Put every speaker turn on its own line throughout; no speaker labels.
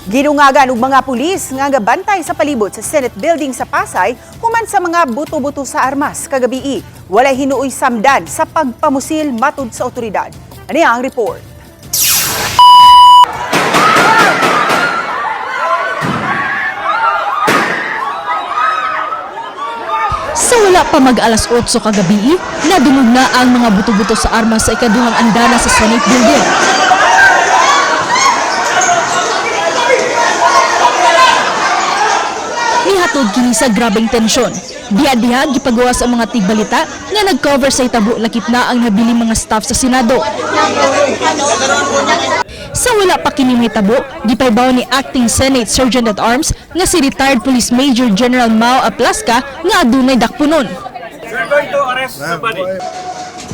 Ginungagan og mga pulis nga gabantay sa palibot sa Senate Building sa Pasay human sa mga buto-buto sa armas kagabi. Walay hinuoy samdan sa pagpamusil matud sa otoridad. Ani ang report.
Sa wala pa mag-alas 8 kagabi, nadungog na ang mga buto-buto sa armas sa ikaduhang andana sa Senate Building. Nihatod kini sa grabeng tensyon. Diha-diha gipagawas ang mga tigbalita nga nag-cover sa itabo lakip na ang nabiling mga staff sa Senado. Sa wala pa kini mahitabo, gipaybaw ni Acting Senate Sergeant at Arms nga si retired Police Major General Mao Aplasca nga adunay dakpunon.
We're going to arrest somebody.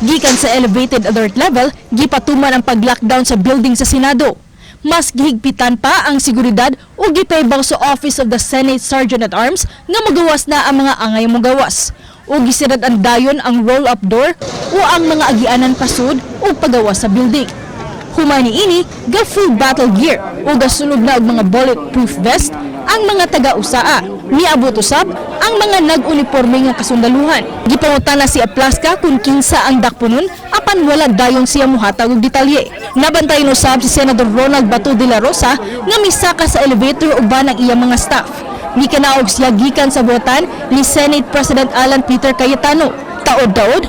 Gikan sa elevated alert level, gipatuman ang pag-lockdown sa building sa Senado. Mas gihigpitan pa ang seguridad o gipaybaw sa Office of the Senate Sergeant at Arms nga magawas na ang mga angay mogawas. O gisirad ang dayon ang roll-up door o ang mga agianan pasud o pagawas sa building. Humani ini, ga full battle gear o gasulod na og mga bulletproof vest ang mga taga-usaa. Niabot usab ang mga nag-uniforme nga kasundaluhan. Gipangutana si Aplasca kung kinsa ang dakpunon apan wala dayon siya muhatag og detalye. Nabantayan usab si Senador Ronald Bato de la Rosa nga misaka sa elevator uban ang iyang mga staff. Mikanaog siya gikan sa buhatan ni Senate President Alan Peter Cayetano. Taod-taod,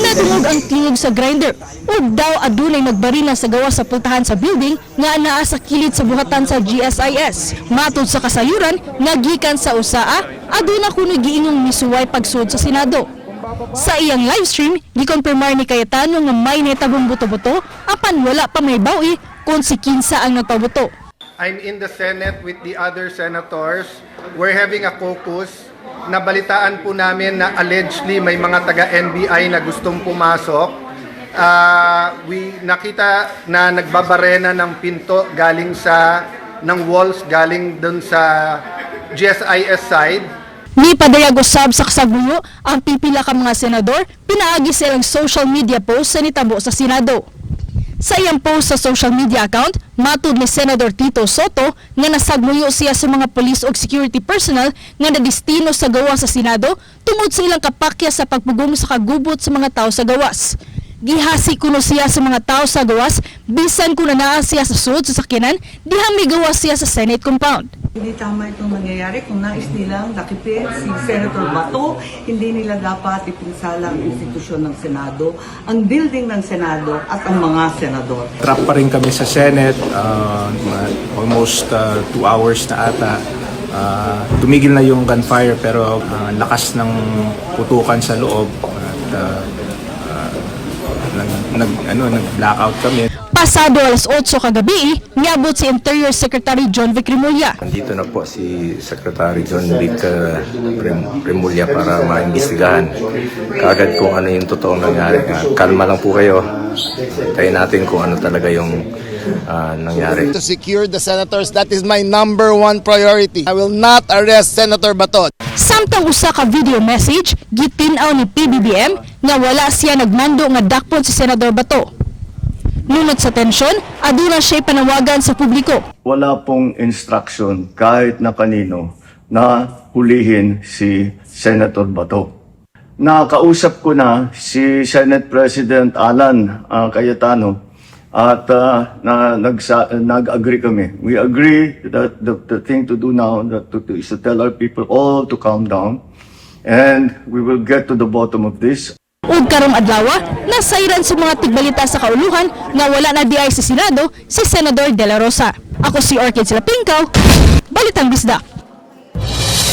nadungog ang tingog sa grinder ug daw adunay nagbarina sa gawa sa pultahan sa building nga anaa sa kilid sa buhatan sa GSIS. Matod sa kasayuran nga gikan sa usaa, aduna kuno giingong misuway pagsud sa Senado. Sa iyang livestream, gikonfirmar ni Cayetano nga may netabong buto-buto apan wala pa may bawi kung si kinsa ang nagpabuto.
I'm in the Senate with the other senators. We're having a caucus. Nabalitaan po namin na allegedly may mga taga-NBI na gustong pumasok. Nakita na nagbabarena ng pinto galing ng walls galing dun sa GSIS side.
Ni padayag usab sa kasaguyo ang pipila ka mga senador, pinaagi silang social media post sa nitabo sa Senado. Sa iyang post sa social media account, matud ni Senator Tito Soto nga nasagmuyo siya sa mga police o security personnel nga nadistino sa gawa sa Senado tungod sa ilang kapakya sa pagpugong sa kagubot sa mga tao sa gawas. Gihasi kuno siya sa mga tao sa gawas bisan kuno naa siya sa sud sa sakyanan dihang may gawas siya sa Senate compound.
Hindi tama itong nangyayari kung nais nilang nakipin si Senator Bato, hindi nila dapat ipinsala ang institusyon ng Senado, ang building ng Senado at ang mga senador.
Trap pa rin kami sa Senate, almost 2 hours na ata. Tumigil na yung gunfire pero lakas ng putukan sa loob at nag-blackout kami.
Pasado alas 8 kagabi, niabot si Interior Secretary John Vic Remulla.
Nandito na po si Secretary John Vic Remulla para maimbestigahan kaagad kung ano yung totoong nangyari. Kalma lang po kayo. Tayo natin kung ano talaga yung nangyari.
To secure the senators, that is my number one priority. I will not arrest Senator Bato.
Samtang usa ka video message, gitinaw ni PBBM nga wala siya nagmando nga dakpon si Senador Bato. Nunot sa tensyon, aduna siya panawagan sa publiko.
Wala pong instruction kahit na kanino na hulihin si Senator Bato. Nakausap ko na si Senate President Alan Cayetano at nag-agree kami. We agree that the thing to do now is to tell our people all to calm down and we will get to the bottom of this.
Ug karong adlaw, nasayran sa mga tigbalita sa kauluhan nga wala na diay sa Senado si Senador De La Rosa. Ako si Orchid Silapingkaw, Balitang Bisdak.